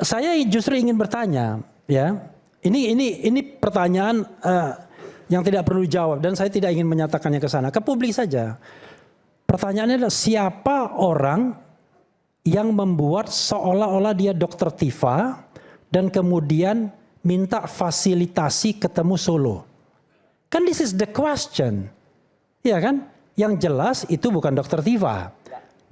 Saya justru ingin bertanya, ya. Ini pertanyaan yang tidak perlu dijawab dan saya tidak ingin menyatakannya ke sana, ke publik saja. Pertanyaannya adalah siapa orang yang membuat seolah-olah dia Dokter Tifa dan kemudian minta fasilitasi ketemu solo. Kan this is the question. Ya kan? Yang jelas itu bukan Dokter Tifa.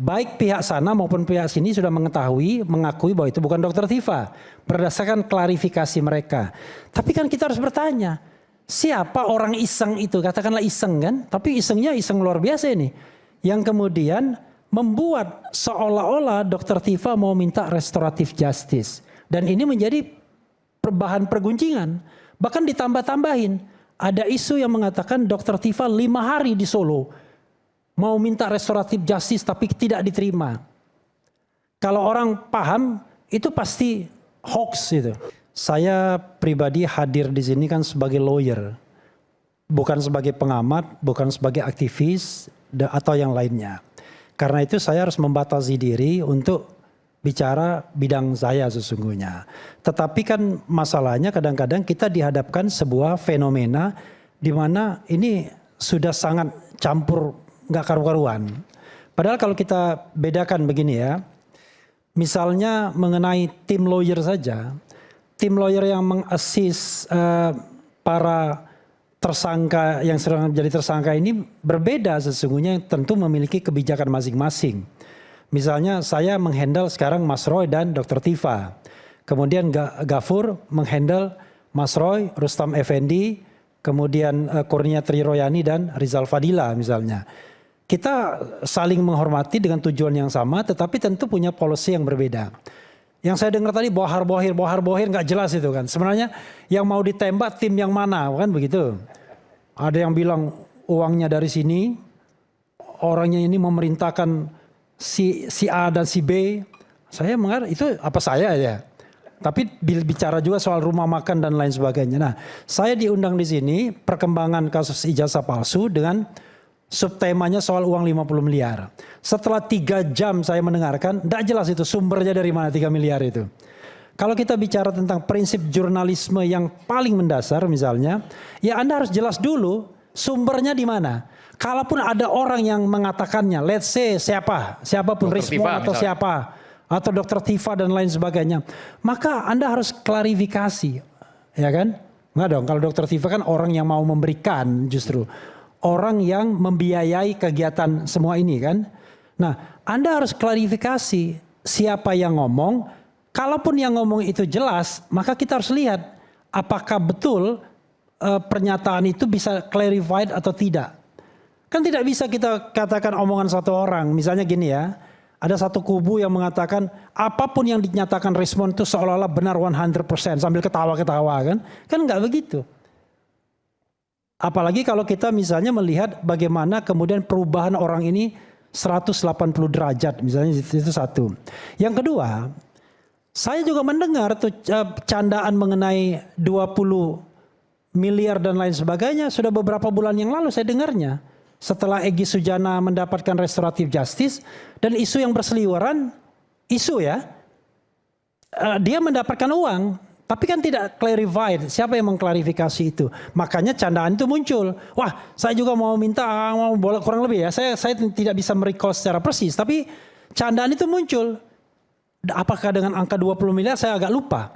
Baik pihak sana maupun pihak sini sudah mengakui bahwa itu bukan Dokter Tifa berdasarkan klarifikasi mereka. Tapi kan kita harus bertanya, siapa orang iseng itu? Katakanlah iseng kan, tapi isengnya iseng luar biasa ini. Yang kemudian membuat seolah-olah Dokter Tifa mau minta restoratif justice. Dan ini menjadi bahan perguncingan. Bahkan ditambah-tambahin. Ada isu yang mengatakan Dokter Tifa 5 hari di Solo. Mau minta restoratif justice tapi tidak diterima. Kalau orang paham itu pasti hoax itu. Saya pribadi hadir di sini kan sebagai lawyer. Bukan sebagai pengamat, bukan sebagai aktivis atau yang lainnya. Karena itu saya harus membatasi diri untuk bicara bidang saya sesungguhnya. Tetapi kan masalahnya kadang-kadang kita dihadapkan sebuah fenomena di mana ini sudah sangat campur nggak karu-karuan. Padahal kalau kita bedakan begini ya, misalnya mengenai tim lawyer saja, tim lawyer yang mengassist para tersangka yang sedang jadi tersangka ini berbeda sesungguhnya, tentu memiliki kebijakan masing-masing. Misalnya saya menghandle sekarang Mas Roy dan Dr. Tifa. Kemudian Gafur menghandle Mas Roy, Rustam Effendi, kemudian Kurnia Triroyani dan Rizal Fadila misalnya. Kita saling menghormati dengan tujuan yang sama tetapi tentu punya policy yang berbeda. Yang saya dengar tadi bohar-bohir nggak jelas itu kan. Sebenarnya yang mau ditembak tim yang mana kan begitu. Ada yang bilang uangnya dari sini, orangnya ini memerintahkan si A dan si B. Saya mengerti itu apa saya ya. Tapi bicara juga soal rumah makan dan lain sebagainya. Nah, saya diundang di sini perkembangan kasus ijazah palsu dengan subtemanya soal uang 50 miliar. Setelah 3 jam saya mendengarkan, tidak jelas itu sumbernya dari mana 3 miliar itu. Kalau kita bicara tentang prinsip jurnalisme yang paling mendasar misalnya, ya Anda harus jelas dulu sumbernya di mana. Kalaupun ada orang yang mengatakannya, let's say siapapun Rismon atau misalnya, siapa, atau Dokter Tifa dan lain sebagainya, maka Anda harus klarifikasi, ya kan? Enggak dong, kalau Dokter Tifa kan orang yang mau memberikan justru. Orang yang membiayai kegiatan semua ini kan. Nah, Anda harus klarifikasi siapa yang ngomong. Kalaupun yang ngomong itu jelas, maka kita harus lihat apakah betul pernyataan itu bisa clarified atau tidak. Kan tidak bisa kita katakan omongan satu orang. Misalnya gini ya, ada satu kubu yang mengatakan apapun yang dinyatakan Rismon itu seolah-olah benar 100% sambil ketawa-ketawa kan. Kan enggak begitu. Apalagi kalau kita misalnya melihat bagaimana kemudian perubahan orang ini 180 derajat misalnya itu satu. Yang kedua, saya juga mendengar tuh candaan mengenai 20 miliar dan lain sebagainya sudah beberapa bulan yang lalu saya dengarnya. Setelah Egy Sujana mendapatkan restoratif justice dan isu yang berseliweran, isu ya, dia mendapatkan uang, tapi kan tidak clarified siapa yang mengklarifikasi itu. Makanya candaan itu muncul. Wah, saya juga mau minta, mau boleh kurang lebih ya. Saya tidak bisa merecall secara persis, tapi candaan itu muncul. Apakah dengan angka 20 miliar saya agak lupa.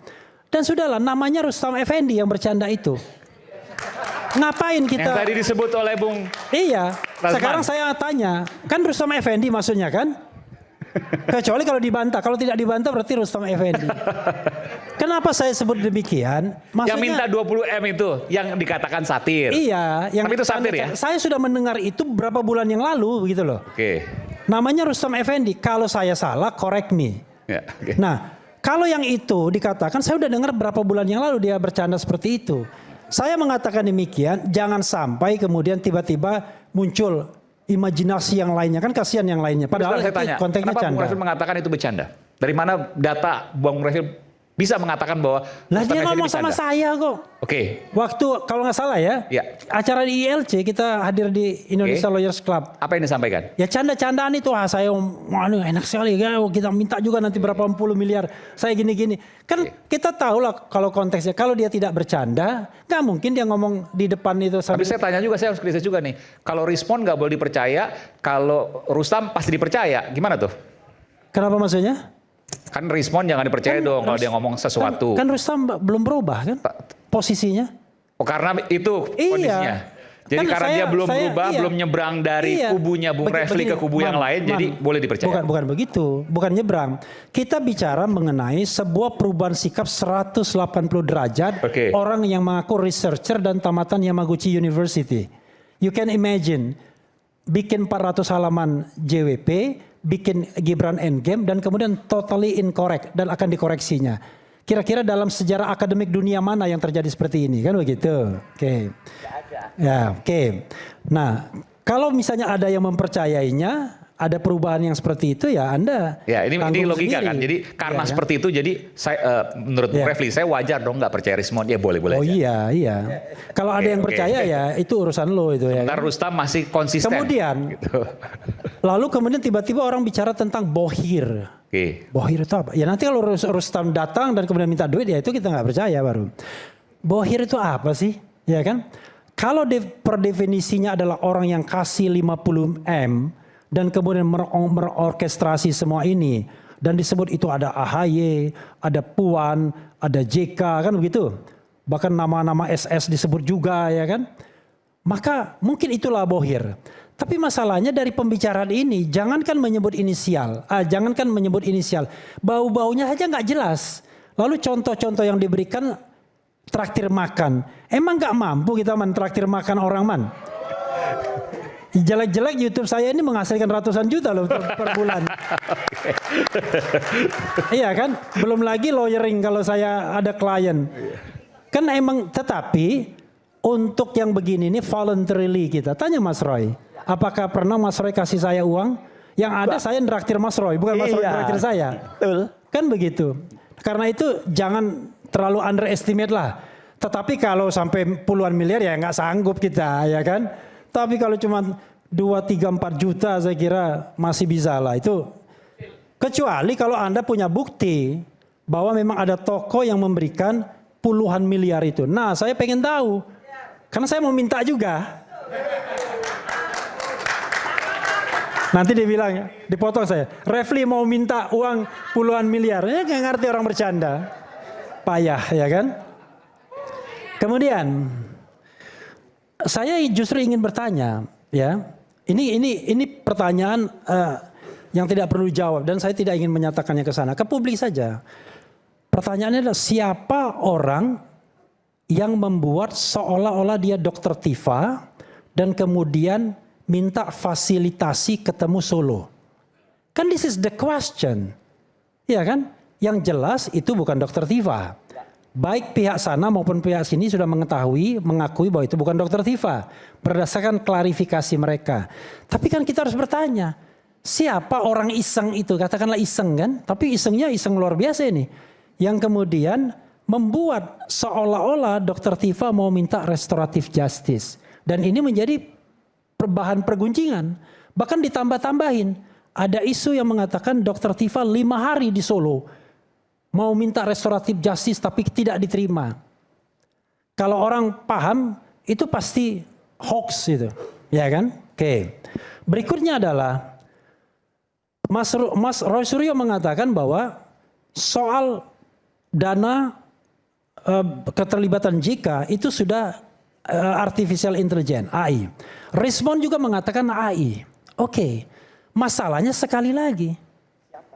Dan sudahlah, namanya Rustam Effendi yang bercanda itu. Ngapain kita? Yang tadi disebut oleh Bung. Iya. Razman. Sekarang saya tanya, kan Rustam Effendi maksudnya kan? Kecuali kalau dibantah, kalau tidak dibantah berarti Rustam Effendi. Kenapa saya sebut demikian? Maksudnya, yang minta 20 M itu yang dikatakan satir. Iya, yang tapi itu satir ya. Saya sudah mendengar itu beberapa bulan yang lalu begitu loh. Oke. Namanya Rustam Effendi. Kalau saya salah, correct me. Ya, okay. Nah, kalau yang itu dikatakan, saya sudah dengar berapa bulan yang lalu dia bercanda seperti itu. Saya mengatakan demikian, jangan sampai kemudian tiba-tiba muncul imajinasi yang lainnya, kan kasihan yang lainnya. Padahal saya tanya, konteksnya kenapa canda. Bung Refil mengatakan itu bercanda? Dari mana data Bung Refil bisa mengatakan bahwa Lah Rustam dia Effendi ngomong sama bercanda? saya kok. Oke. Waktu kalau nggak salah ya, Ya. acara di ILC kita hadir di Indonesia Lawyers Club. Apa yang disampaikan? Ya canda-candaan itu saya waduh, enak sekali ya, kita minta juga nanti berapa puluh miliar. Saya gini-gini. Kan kita tahu lah kalau konteksnya, kalau dia tidak bercanda, nggak mungkin dia ngomong di depan itu. Tapi saya tanya juga, saya harus kritis juga nih. Kalau Respon nggak boleh dipercaya, kalau Rustam pasti dipercaya. Gimana tuh? Kenapa maksudnya? Kan Respon jangan dipercaya dong kalau dia ngomong sesuatu. Kan Rustam belum berubah kan posisinya. Oh karena itu kondisinya. Jadi Kan karena dia belum berubah, belum nyebrang dari kubunya Bung Refli ke kubu yang lain, jadi boleh dipercaya. Bukan begitu, bukan nyebrang. Kita bicara mengenai sebuah perubahan sikap 180 derajat orang yang mengaku researcher dan tamatan Yamaguchi University. You can imagine, bikin 400 halaman JWP, bikin Gibran Endgame, dan kemudian totally incorrect dan akan dikoreksinya. Kira-kira dalam sejarah akademik dunia mana yang terjadi seperti ini, kan begitu? Oke. Ya, oke. Nah, kalau misalnya ada yang mempercayainya, ada perubahan yang seperti itu, ya Anda. Ya, ini logika sendiri. kan. Jadi karena Ya, seperti itu, jadi saya menurut Bung Refli, saya wajar dong nggak percaya Rismon. Ya boleh-boleh. Oh aja. iya. Kalau ada yang percaya ya itu urusan lo itu ya. Sebentar Rustam masih konsisten. Kemudian, lalu kemudian tiba-tiba orang bicara tentang bohir. Bohir itu apa? Ya nanti kalau Rustam datang dan kemudian minta duit, ya itu kita nggak percaya baru. Bohir itu apa sih? Ya kan? Kalau per definisinya adalah orang yang kasih 50 M dan kemudian merorkestrasi semua ini, dan disebut itu ada AHY, ada Puan, ada JK, kan begitu. Bahkan nama-nama SS disebut juga, ya kan? Maka mungkin itulah bohir. Tapi masalahnya dari pembicaraan ini, jangankan menyebut inisial, bau-baunya saja nggak jelas. Lalu contoh-contoh yang diberikan traktir makan, emang nggak mampu kita mentraktir makan orang man? Jelek-jelek YouTube saya ini menghasilkan ratusan juta loh per bulan. Iya kan? Belum lagi lawyering kalau saya ada klien. Kan emang, tetapi untuk yang begini ini voluntarily kita. Tanya Mas Roy, apakah pernah Mas Roy kasih saya uang? Yang ada saya nraktir Mas Roy, bukan Mas Roy nraktir saya. Betul. Kan begitu. Karena itu jangan terlalu underestimate lah. Tetapi kalau sampai puluhan miliar ya nggak sanggup kita, ya kan? Tapi kalau cuma 2, 3, 4 juta saya kira masih bisa lah itu. Kecuali kalau Anda punya bukti bahwa memang ada toko yang memberikan puluhan miliar itu. Nah saya pengen tahu. Karena saya mau minta juga. Nanti dia bilang, dipotong saya. Refli mau minta uang puluhan miliar. Ya nggak ngerti orang bercanda. Payah ya kan. Kemudian saya justru ingin bertanya, ya, ini pertanyaan yang tidak perlu dijawab dan saya tidak ingin menyatakannya ke sana, ke publik saja. Pertanyaannya adalah siapa orang yang membuat seolah-olah dia Dokter Tifa dan kemudian minta fasilitasi ketemu Solo. Kan this is the question, ya kan? Yang jelas itu bukan Dokter Tifa. Baik pihak sana maupun pihak sini sudah mengakui bahwa itu bukan Dokter Tifa berdasarkan klarifikasi mereka. Tapi kan kita harus bertanya, siapa orang iseng itu? Katakanlah iseng kan, tapi isengnya iseng luar biasa ini. Yang kemudian membuat seolah-olah Dokter Tifa mau minta restoratif justice. Dan ini menjadi bahan perguncingan. Bahkan ditambah-tambahin. Ada isu yang mengatakan Dokter Tifa 5 hari di Solo. Mau minta restoratif justice tapi tidak diterima. Kalau orang paham itu pasti hoax itu, ya kan? Oke. Berikutnya adalah Mas Roy Suryo mengatakan bahwa soal dana keterlibatan JK itu sudah artificial intelligence AI. Respon juga mengatakan AI. Oke. Masalahnya sekali lagi.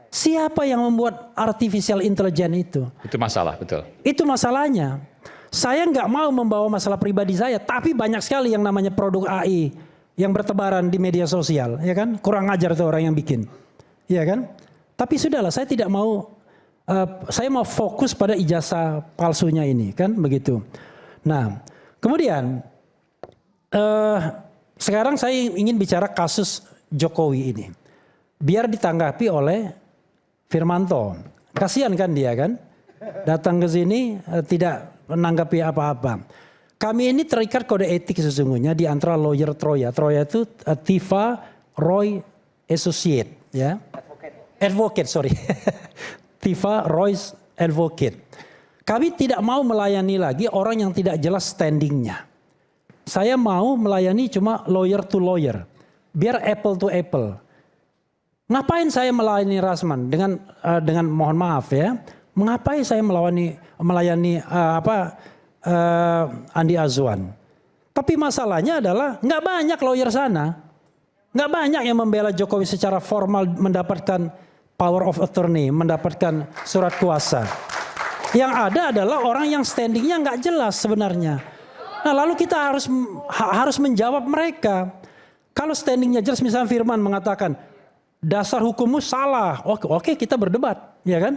Siapa yang membuat artificial intelligence itu? Itu masalah, betul. Itu masalahnya. Saya nggak mau membawa masalah pribadi saya, tapi banyak sekali yang namanya produk AI yang bertebaran di media sosial, ya kan? Kurang ajar tuh orang yang bikin, ya kan? Tapi sudahlah, saya tidak mau. Saya mau fokus pada ijazah palsunya ini, kan? Begitu. Nah, kemudian sekarang saya ingin bicara kasus Jokowi ini, biar ditanggapi oleh Firmanto. Kasihan kan dia kan? Datang ke sini tidak menanggapi apa-apa. Kami ini terikat kode etik sesungguhnya di antara lawyer Troya. Troya itu Tifa Roy Associate, ya. Advocate, sorry. Tifa Roy's Advocate. Kami tidak mau melayani lagi orang yang tidak jelas standingnya. Saya mau melayani cuma lawyer to lawyer. Biar apple to apple. Ngapain saya melayani Rasman dengan mohon maaf ya. Mengapain saya melayani Andi Azwan. Tapi masalahnya adalah nggak banyak lawyer sana. Nggak banyak yang membela Jokowi secara formal mendapatkan power of attorney, mendapatkan surat kuasa. Yang ada adalah orang yang standingnya nggak jelas sebenarnya. Nah lalu kita harus menjawab mereka. Kalau standingnya jelas, misalnya Firman mengatakan dasar hukummu salah, oke kita berdebat, ya kan?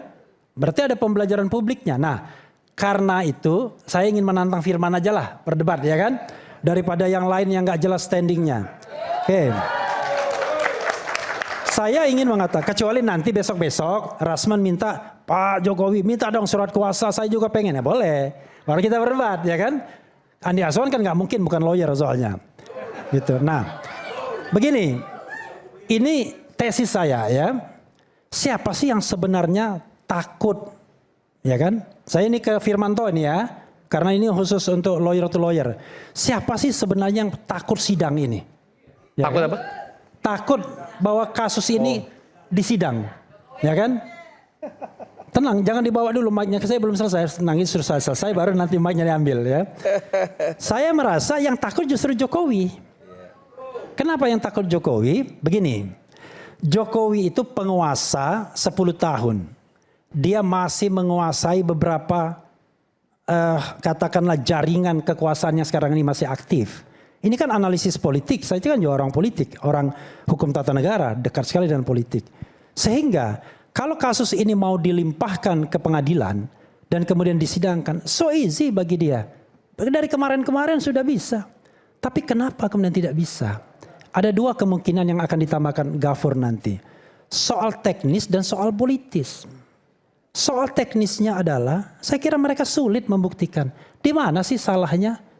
Berarti ada pembelajaran publiknya. Nah karena itu saya ingin menantang Firman aja lah berdebat, ya kan? Daripada yang lain yang nggak jelas standingnya. Oke. Saya ingin mengatakan, kecuali nanti besok-besok Rasman minta, Pak Jokowi minta dong surat kuasa, saya juga pengen, ya boleh. Baru kita berdebat, ya kan? Andi Azwan kan nggak mungkin, bukan lawyer soalnya. Gitu. Nah, begini, ini tesis saya ya. Siapa sih yang sebenarnya takut, ya kan? Saya ini ke Firmanto ini ya, karena ini khusus untuk lawyer to lawyer. Siapa sih sebenarnya yang takut sidang ini? Ya, takut kan? apa? Takut bahwa kasus ini disidang, ya kan? Tenang, jangan dibawa dulu mic-nya, saya belum selesai. Tenang, ini sudah selesai, baru nanti mic-nya diambil ya. Saya merasa yang takut justru Jokowi. Kenapa yang takut Jokowi? Begini, Jokowi itu penguasa 10 tahun. Dia masih menguasai beberapa katakanlah jaringan kekuasaan yang sekarang ini masih aktif. Ini kan analisis politik, saya kan juga orang politik, orang hukum tata negara, dekat sekali dengan politik. Sehingga kalau kasus ini mau dilimpahkan ke pengadilan dan kemudian disidangkan, so easy bagi dia. Dari kemarin-kemarin sudah bisa. Tapi kenapa kemudian tidak bisa? Ada dua kemungkinan yang akan ditambahkan Gafur nanti. Soal teknis dan soal politis. Soal teknisnya adalah, saya kira mereka sulit membuktikan. Di mana sih salahnya?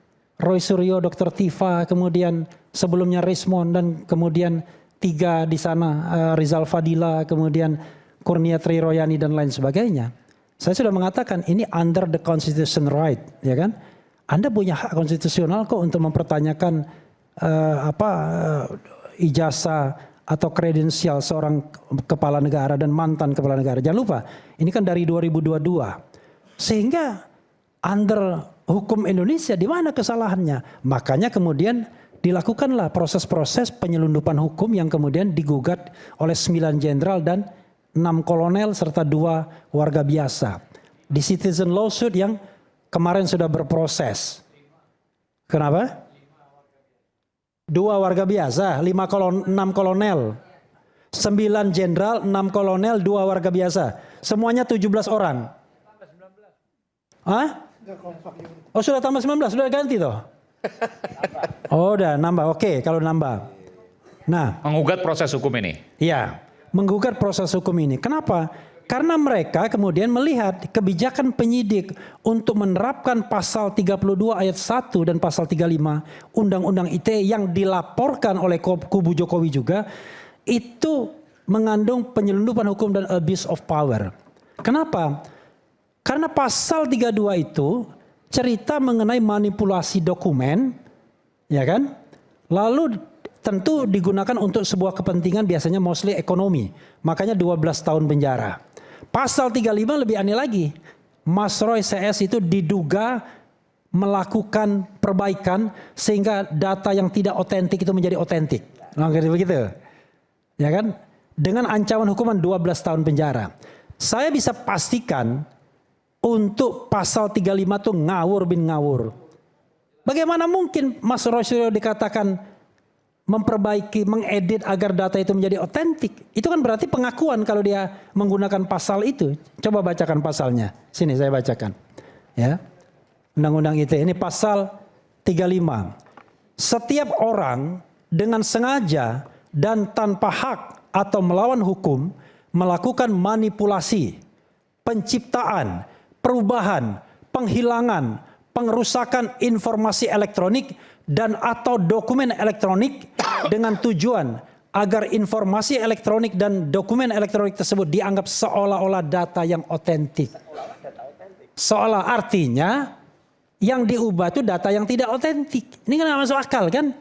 Roy Suryo, Dr. Tifa, kemudian sebelumnya Rismon, dan kemudian 3 di sana, Rizal Fadila, kemudian Kurnia Triroyani dan lain sebagainya. Saya sudah mengatakan ini under the constitution right, ya kan? Anda punya hak konstitusional kok untuk mempertanyakan ijazah atau kredensial seorang kepala negara dan mantan kepala negara. Jangan lupa, ini kan dari 2022. Sehingga under hukum Indonesia di mana kesalahannya? Makanya kemudian dilakukanlah proses-proses penyelundupan hukum yang kemudian digugat oleh 9 jenderal dan 6 kolonel serta 2 warga biasa. Di citizen lawsuit yang kemarin sudah berproses. Kenapa? 2 warga biasa, 6 kolonel. 9 jenderal, 6 kolonel, 2 warga biasa. Semuanya 17 orang. Hah? Oh sudah tambah 19, sudah ganti toh? Oh udah nambah, oke kalau nambah. Nah. Menggugat proses hukum ini? Iya, menggugat proses hukum ini. Kenapa? Karena mereka kemudian melihat kebijakan penyidik untuk menerapkan pasal 32 ayat 1 dan pasal 35 Undang-Undang ITE yang dilaporkan oleh kubu Jokowi juga, itu mengandung penyelundupan hukum dan abuse of power. Kenapa? Karena pasal 32 itu cerita mengenai manipulasi dokumen, ya kan? Lalu tentu digunakan untuk sebuah kepentingan biasanya mostly ekonomi. Makanya 12 tahun penjara. Pasal 35 lebih aneh lagi. Mas Roy CS itu diduga melakukan perbaikan sehingga data yang tidak otentik itu menjadi otentik. Begitu. Ya kan? Dengan ancaman hukuman 12 tahun penjara. Saya bisa pastikan untuk pasal 35 itu ngawur bin ngawur. Bagaimana mungkin Mas Roy Suryo dikatakan memperbaiki, mengedit agar data itu menjadi otentik? Itu kan berarti pengakuan kalau dia menggunakan pasal itu. Coba bacakan pasalnya. Sini saya bacakan. Ya. Undang-Undang ITE ini pasal 35. Setiap orang dengan sengaja dan tanpa hak atau melawan hukum melakukan manipulasi, penciptaan, perubahan, penghilangan, pengerusakan informasi elektronik dan atau dokumen elektronik dengan tujuan agar informasi elektronik dan dokumen elektronik tersebut dianggap seolah-olah data yang otentik. Seolah artinya yang diubah itu data yang tidak otentik. Ini kan nggak masuk akal kan?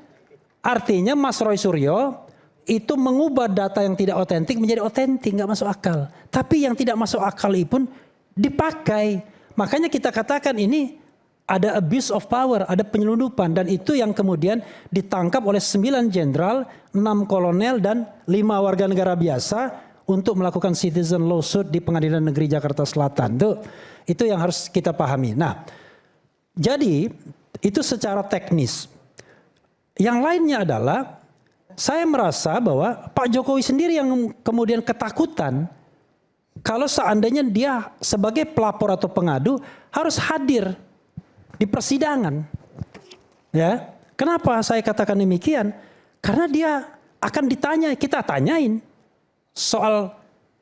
Artinya Mas Roy Suryo itu mengubah data yang tidak otentik menjadi otentik, nggak masuk akal. Tapi yang tidak masuk akal pun dipakai. Makanya kita katakan ini ada abuse of power, ada penyelundupan. Dan itu yang kemudian ditangkap oleh 9 jenderal, 6 kolonel, dan 5 warga negara biasa untuk melakukan citizen lawsuit di Pengadilan Negeri Jakarta Selatan. Itu yang harus kita pahami. Nah, jadi itu secara teknis. Yang lainnya adalah saya merasa bahwa Pak Jokowi sendiri yang kemudian ketakutan kalau seandainya dia sebagai pelapor atau pengadu harus hadir di persidangan. Ya, kenapa saya katakan demikian? Karena dia akan ditanya, kita tanyain soal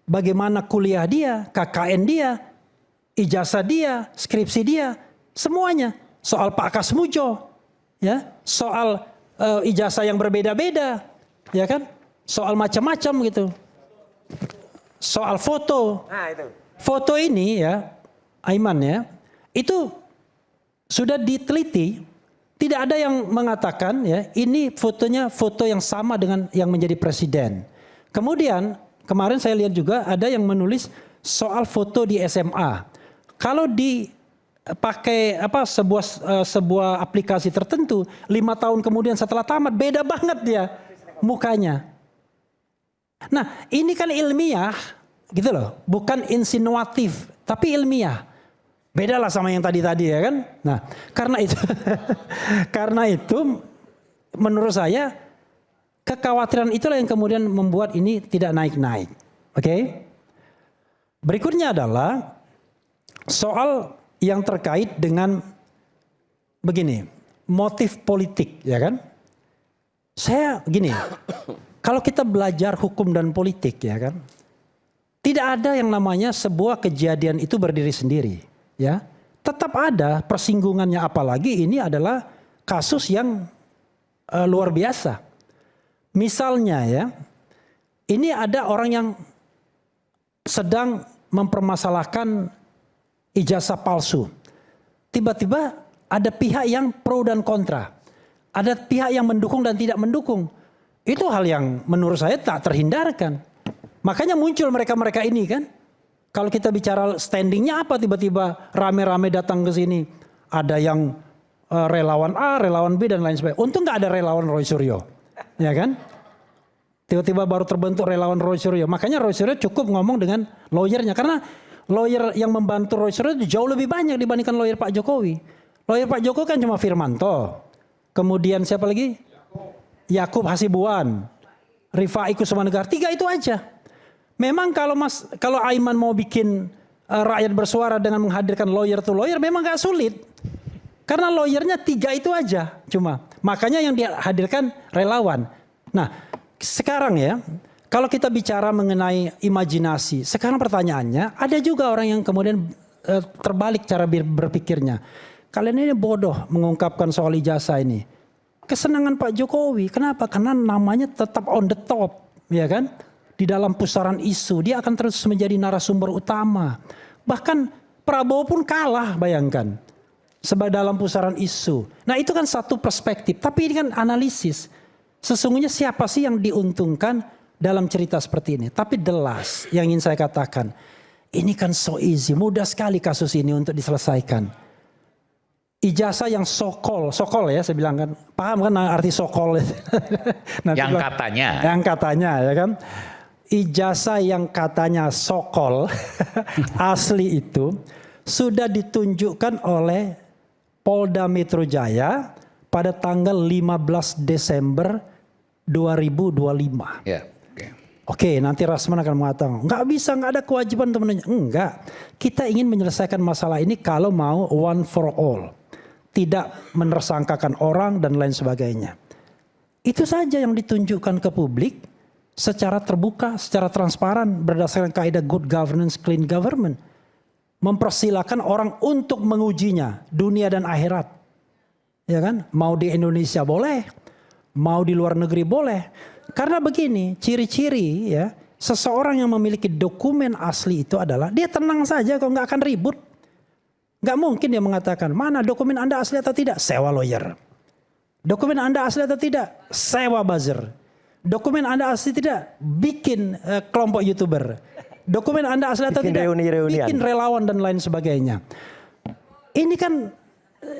bagaimana kuliah dia, KKN dia, ijazah dia, skripsi dia, semuanya. Soal Pak Kasmujo, ya, soal ijazah yang berbeda-beda, ya kan? Soal macam-macam gitu. Soal foto. Nah, itu. Foto ini ya, Aiman ya, itu sudah diteliti, tidak ada yang mengatakan ya, ini fotonya foto yang sama dengan yang menjadi presiden. Kemudian kemarin saya lihat juga ada yang menulis soal foto di SMA. Kalau dipakai sebuah aplikasi tertentu, 5 tahun kemudian setelah tamat beda banget dia mukanya. Nah, ini kan ilmiah gitu loh, bukan insinuatif, tapi ilmiah. Beda lah sama yang tadi-tadi ya kan. Nah, karena itu menurut saya kekhawatiran itulah yang kemudian membuat ini tidak naik-naik. Oke? Berikutnya adalah soal yang terkait dengan begini, motif politik, ya kan? Saya gini, kalau kita belajar hukum dan politik, ya kan, tidak ada yang namanya sebuah kejadian itu berdiri sendiri, ya. Tetap ada persinggungannya, apalagi ini adalah kasus yang luar biasa. Misalnya ya, ini ada orang yang sedang mempermasalahkan ijazah palsu. Tiba-tiba ada pihak yang pro dan kontra. Ada pihak yang mendukung dan tidak mendukung. Itu hal yang menurut saya tak terhindarkan. Makanya muncul mereka-mereka ini kan. Kalau kita bicara standingnya apa, tiba-tiba rame-rame datang ke sini. Ada yang relawan A, relawan B dan lain sebagainya. Untung gak ada relawan Roy Suryo. Ya kan? Tiba-tiba baru terbentuk relawan Roy Suryo. Makanya Roy Suryo cukup ngomong dengan lawyernya. Karena lawyer yang membantu Roy Suryo jauh lebih banyak dibandingkan lawyer Pak Jokowi. Lawyer Pak Jokowi kan cuma Firmanto. Kemudian siapa lagi? Yakub Hasibuan. Rifai Kusuma-Negara. 3 itu aja. Memang kalau Aiman mau bikin rakyat bersuara dengan menghadirkan lawyer to lawyer memang gak sulit. Karena lawyernya 3 itu aja cuma. Makanya yang dihadirkan relawan. Nah, sekarang ya, kalau kita bicara mengenai imajinasi, sekarang pertanyaannya, ada juga orang yang kemudian terbalik cara berpikirnya. Kalian ini bodoh mengungkapkan soal ijazah ini. Kesenangan Pak Jokowi, kenapa? Karena namanya tetap on the top, ya kan? Di dalam pusaran isu, dia akan terus menjadi narasumber utama. Bahkan Prabowo pun kalah, bayangkan. Sebagai dalam pusaran isu. Nah itu kan satu perspektif, tapi ini kan analisis. Sesungguhnya siapa sih yang diuntungkan dalam cerita seperti ini? Tapi the last yang ingin saya katakan, ini kan so easy, mudah sekali kasus ini untuk diselesaikan. Ijazah yang sokol ya saya bilang kan, paham kan arti sokol? Yang katanya. Yang katanya ya kan. Ijazah yang katanya sokol asli itu sudah ditunjukkan oleh Polda Metro Jaya pada tanggal 15 Desember 2025. Ya. Oke, nanti Rasman akan mengatakan, nggak bisa, nggak ada kewajiban untuk menunjuk. Enggak, kita ingin menyelesaikan masalah ini kalau mau one for all. Tidak menersangkakan orang dan lain sebagainya. Itu saja yang ditunjukkan ke publik secara terbuka, secara transparan, berdasarkan kaidah good governance, clean government. mempersilahkan orang untuk mengujinya, dunia dan akhirat. Ya kan? Mau di Indonesia boleh, mau di luar negeri boleh. Karena begini, ciri-ciri ya, seseorang yang memiliki dokumen asli itu adalah dia tenang saja kok, nggak akan ribut. Nggak mungkin dia mengatakan, mana dokumen Anda asli atau tidak? Sewa lawyer. Dokumen Anda asli atau tidak? Sewa buzzer. Dokumen Anda asli tidak? Bikin kelompok YouTuber. Dokumen Anda asli atau tidak? Bikin relawan dan lain sebagainya. Ini kan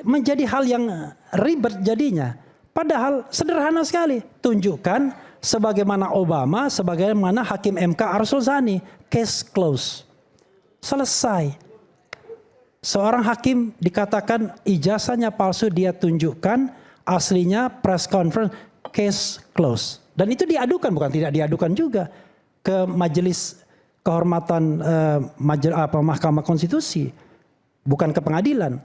menjadi hal yang ribet jadinya. Padahal sederhana sekali. Tunjukkan sebagaimana Obama, sebagaimana Hakim MK Arsul Sani. Case close. Selesai. Seorang hakim dikatakan ijazahnya palsu, dia tunjukkan aslinya, press conference, case close. Dan itu diadukan, bukan tidak diadukan juga ke majelis kehormatan Mahkamah Konstitusi, bukan ke pengadilan.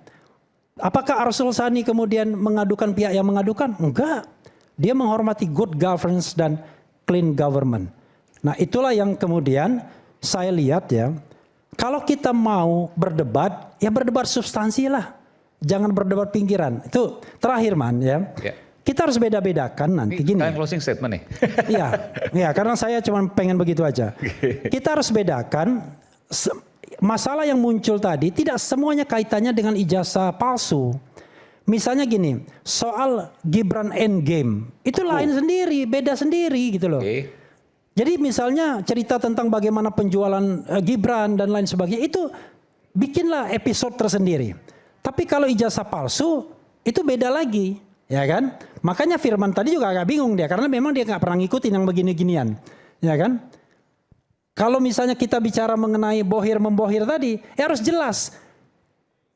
Apakah Arsul Sani kemudian mengadukan pihak yang mengadukan? Enggak. Dia menghormati good governance dan clean government. Nah, itulah yang kemudian saya lihat ya. Kalau kita mau berdebat, ya berdebat substansi lah. Jangan berdebat pinggiran. Itu terakhir Man ya. Kita harus beda-bedakan nanti gini. Closing statement nih. Iya, karena saya cuma pengen begitu aja. Kita harus bedakan masalah yang muncul tadi tidak semuanya kaitannya dengan ijazah palsu. Misalnya gini, soal Gibran Endgame, itu lain sendiri, beda sendiri gitu loh. Jadi misalnya cerita tentang bagaimana penjualan Gibran dan lain sebagainya, itu bikinlah episode tersendiri. Tapi kalau ijazah palsu, itu beda lagi. Ya kan? Makanya Firman tadi juga agak bingung dia, karena memang dia nggak pernah ngikutin yang begini-ginian. Ya kan? Kalau misalnya kita bicara mengenai bohir-membohir tadi, ya harus jelas.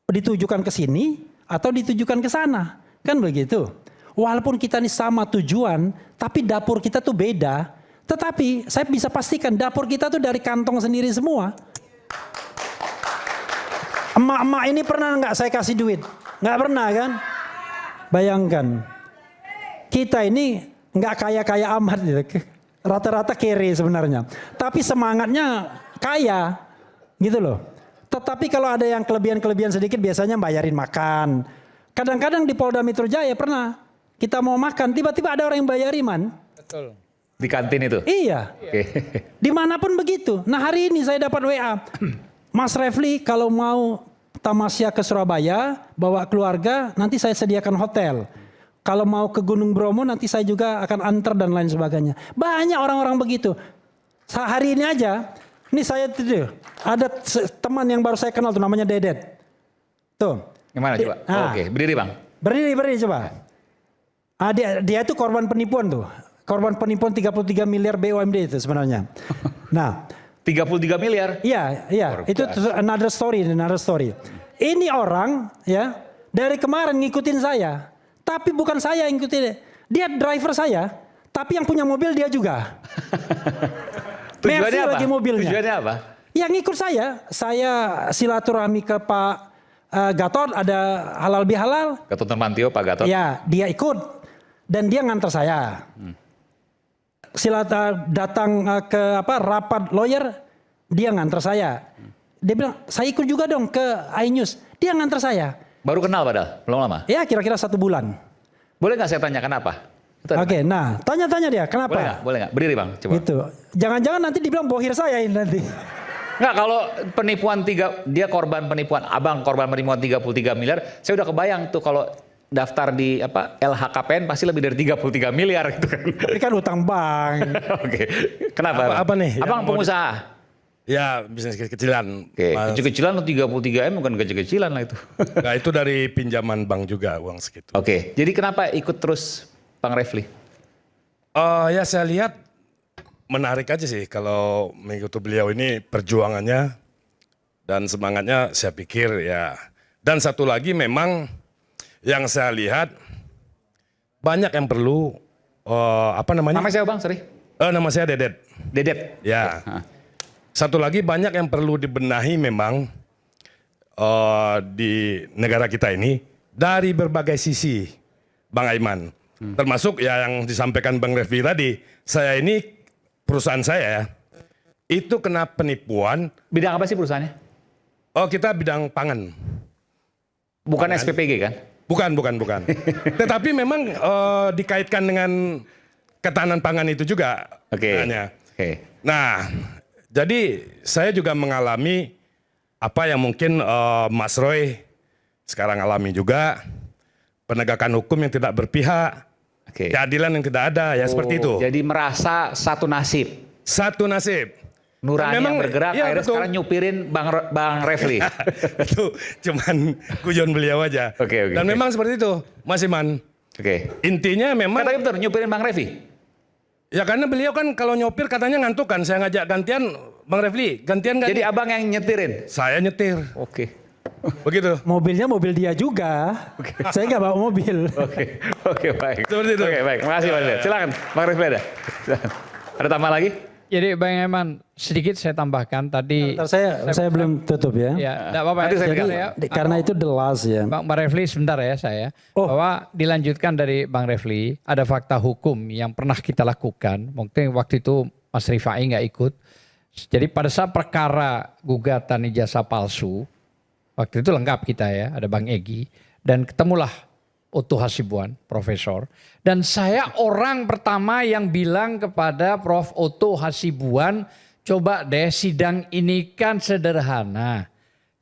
Ditujukan ke sini atau ditujukan ke sana. Kan begitu. Walaupun kita ini sama tujuan, tapi dapur kita tuh beda. Tetapi saya bisa pastikan dapur kita tuh dari kantong sendiri semua. Emak-emak ini pernah nggak saya kasih duit? Nggak pernah kan? Bayangkan. Kita ini nggak kaya-kaya amat gitu. Rata-rata kere sebenarnya. Tapi semangatnya kaya gitu loh. Tetapi kalau ada yang kelebihan-kelebihan sedikit biasanya bayarin makan. Kadang-kadang di Polda Metro Jaya pernah kita mau makan, tiba-tiba ada orang yang bayarin Man. Betul. Di kantin itu? Iya. Dimanapun begitu. Nah hari ini saya dapat WA. Mas Refli kalau mau tamasya ke Surabaya, bawa keluarga, nanti saya sediakan hotel. Kalau mau ke Gunung Bromo nanti saya juga akan antar dan lain sebagainya. Banyak orang-orang begitu. Hari ini aja, ini saya tuh ada teman yang baru saya kenal tuh namanya Dedet. Tuh. Gimana coba? Oke, berdiri Bang. Berdiri coba. Dia itu korban penipuan tuh. Korban penipuan 33 miliar BUMD itu sebenarnya. Nah, 33 miliar? Iya. Itu another story. Ini orang ya dari kemarin ngikutin saya. Tapi bukan saya yang ngikutin. Dia driver saya. Tapi yang punya mobil dia juga. Tujuannya apa? Lagi mobilnya. Tujuannya apa? Yang ngikut saya. Saya silaturahmi ke Pak Gatot. Ada halal bihalal. Gatot Nurmantio, Pak Gatot. Ya, dia ikut. Dan dia nganter saya. Datang ke rapat lawyer, dia nganter saya. Dia bilang, saya ikut juga dong ke iNews. Dia nganter saya. Baru kenal padahal, belum lama? Ya kira-kira 1 bulan. Boleh nggak saya tanya kenapa? Oke, nah tanya-tanya dia kenapa? Boleh nggak? Berdiri Bang, coba. Gitu. Jangan-jangan nanti dibilang bohir saya ini nanti. Nggak, kalau penipuan dia korban penipuan, abang korban penipuan 33 miliar, saya udah kebayang tuh kalau daftar di LHKPN pasti lebih dari 33 miliar gitu kan. Tapi kan utang bank. Oke. Kenapa? Apa nih? Abang pengusaha. Ya, bisnis kecil-kecilan. Oke, kecil-kecilan 33 M bukan kecil-kecilan lah itu. Nah, itu dari pinjaman bank juga uang segitu. Oke, jadi kenapa ikut terus Bang Refli? Ya saya lihat menarik aja sih kalau mengikuti beliau ini perjuangannya dan semangatnya saya pikir ya. Dan satu lagi memang yang saya lihat banyak yang perlu apa namanya? Nama saya Bang, sorry. Nama saya Dedet. Dedet. Ya. Satu lagi banyak yang perlu dibenahi memang di negara kita ini dari berbagai sisi, Bang Aiman. Termasuk ya yang disampaikan Bang Refli tadi. Saya ini perusahaan saya itu kena penipuan. Bidang apa sih perusahaannya? Oh, kita bidang pangan. Bukan SPPG kan? Bukan. Tetapi memang dikaitkan dengan ketahanan pangan itu juga. Oke. sebenarnya. Oke. Nah, jadi saya juga mengalami apa yang mungkin Mas Roy sekarang alami juga, penegakan hukum yang tidak berpihak, Oke. keadilan yang tidak ada, ya seperti itu. Jadi merasa satu nasib. Satu nasib. Nurani Dan memang, yang bergerak, ya, akhirnya betul. sekarang nyupirin Bang Refli. Itu cuman guyon beliau aja. Oke. Dan memang seperti itu, Mas Iman. Oke. Intinya memang, Tapi betul, nyupirin Bang Refli. ya karena beliau kan kalau nyopir katanya ngantuk kan, saya ngajak gantian, Bang Refli, gantian nggak? Jadi abang yang nyetirin. Saya nyetir, Oke. begitu. Mobilnya mobil dia juga. Saya nggak bawa mobil. Oke, baik. Seperti itu. Oke, baik. Makasih, Bang Refli. Silakan, Bang Refli ada. Silakan. Ada tambah lagi? Jadi Bang Eman, sedikit saya tambahkan tadi. Ntar saya belum tutup ya. Ya, enggak apa-apa. Nanti saya Jadi pegang. Karena itu the last ya. Bang Refli sebentar ya saya. Oh. Bahwa dilanjutkan dari Bang Refli, ada fakta hukum yang pernah kita lakukan. Mungkin waktu itu Mas Rifai nggak ikut. Jadi pada saat perkara gugatan ijazah palsu, waktu itu lengkap kita ya, ada Bang Egy. Dan ketemulah Otto Hasibuan, profesor. Dan saya orang pertama yang bilang kepada Prof. Otto Hasibuan, coba deh sidang ini kan sederhana,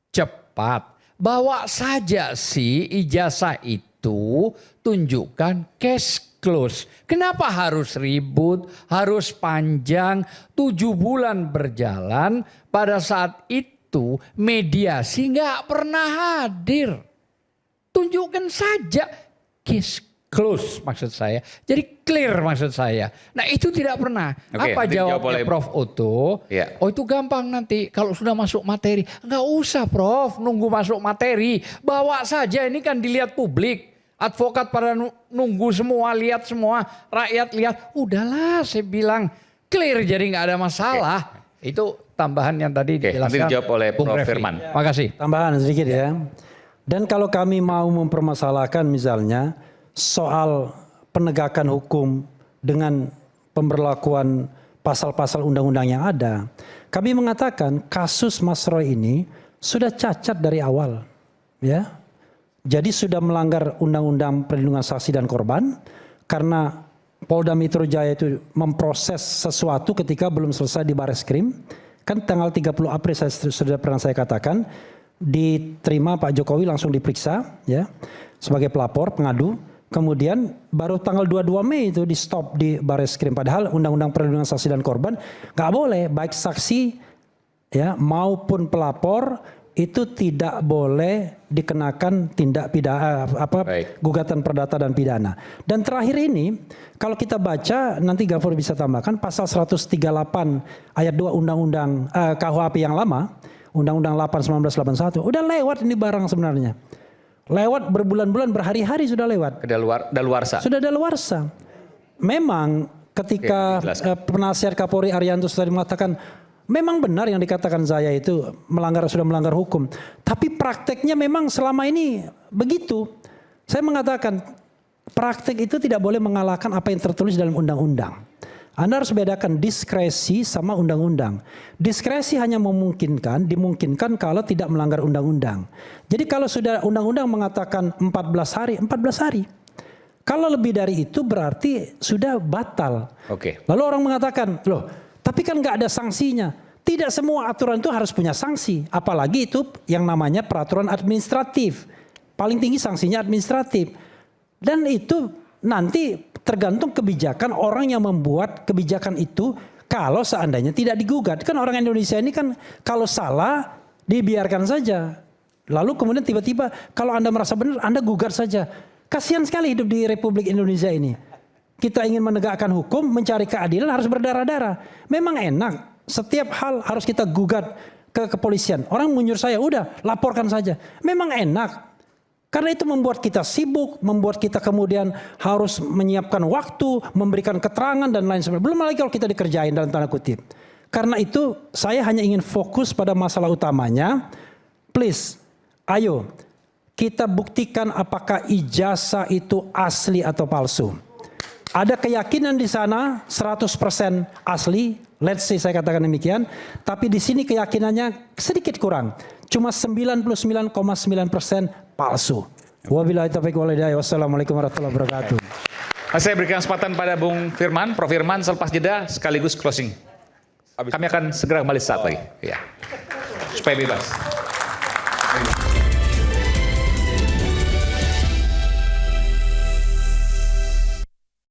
cepat. Bawa saja sih ijazah itu, tunjukkan case close. Kenapa harus ribut, harus panjang, 7 bulan berjalan, pada saat itu mediasi nggak pernah hadir. Tunjukkan saja case close maksud saya. Jadi clear maksud saya. Nah itu tidak pernah. Oke, Apa nanti dijawab jawabnya oleh- Prof. Otto? Ya. Oh itu gampang nanti kalau sudah masuk materi. Nggak usah Prof nunggu masuk materi. Bawa saja ini kan dilihat publik. Advokat pada nunggu semua, lihat semua. Rakyat lihat. Udahlah saya bilang clear jadi nggak ada masalah. Itu tambahan yang tadi Oke, nanti dijelaskan dijawab oleh Bung Prof. Refli. Firman. Makasih. Tambahan sedikit ya. Dan kalau kami mau mempermasalahkan misalnya soal penegakan hukum dengan pemberlakuan pasal-pasal undang-undang yang ada, kami mengatakan kasus Mas Roy ini sudah cacat dari awal, ya. Jadi sudah melanggar Undang-Undang Perlindungan Saksi dan Korban karena Polda Metro Jaya itu memproses sesuatu ketika belum selesai di Bareskrim. Kan tanggal 30 April sudah pernah saya katakan diterima Pak Jokowi langsung diperiksa ya sebagai pelapor pengadu, kemudian baru tanggal 22 Mei itu di stop di Bareskrim, padahal Undang-Undang Perlindungan Saksi dan Korban nggak boleh baik saksi ya maupun pelapor itu tidak boleh dikenakan tindak pidana Baik. gugatan perdata dan pidana. Dan terakhir ini kalau kita baca nanti Gafur bisa tambahkan pasal 138 ayat 2 Undang-Undang KUHP yang lama, Undang-Undang 8 1981 udah lewat ini barang sebenarnya. Lewat berbulan-bulan, berhari-hari sudah lewat. Daluarsa. Sudah daluarsa. Memang ketika Oke, dijelaskan. penasihat Kapolri Arianto tadi mengatakan memang benar yang dikatakan saya itu sudah melanggar hukum. Tapi prakteknya memang selama ini begitu. Saya mengatakan praktek itu tidak boleh mengalahkan apa yang tertulis dalam undang-undang. Anda harus bedakan diskresi sama undang-undang. Diskresi hanya dimungkinkan kalau tidak melanggar undang-undang. Jadi kalau sudah undang-undang mengatakan 14 hari, 14 hari. Kalau lebih dari itu berarti sudah batal. Oke. Lalu orang mengatakan, loh tapi kan nggak ada sanksinya. Tidak semua aturan itu harus punya sanksi. Apalagi itu yang namanya peraturan administratif. Paling tinggi sanksinya administratif. Dan itu nanti tergantung kebijakan orang yang membuat kebijakan itu kalau seandainya tidak digugat. Kan orang Indonesia ini kan kalau salah dibiarkan saja. Lalu kemudian tiba-tiba kalau Anda merasa benar Anda gugat saja. Kasihan sekali hidup di Republik Indonesia ini. Kita ingin menegakkan hukum, mencari keadilan harus berdarah-darah. Memang enak, setiap hal harus kita gugat ke kepolisian. Orang menyuruh saya, udah laporkan saja. Memang enak. Karena itu membuat kita sibuk, membuat kita kemudian harus menyiapkan waktu, memberikan keterangan dan lain sebagainya. Belum lagi kalau kita dikerjain dalam tanda kutip. Karena itu saya hanya ingin fokus pada masalah utamanya. Please, ayo kita buktikan apakah ijazah itu asli atau palsu. Ada keyakinan di sana 100% asli, let's say saya katakan demikian, tapi di sini keyakinannya sedikit kurang. cuma 99,9% palsu. Wabillahi taufiq wal hidayah. Wassalamualaikum warahmatullahi wabarakatuh. Saya berikan kesempatan pada Bung Firman, Prof. Firman selepas jeda sekaligus closing. Kami akan segera kembali saat lagi. Ya. Supaya bebas.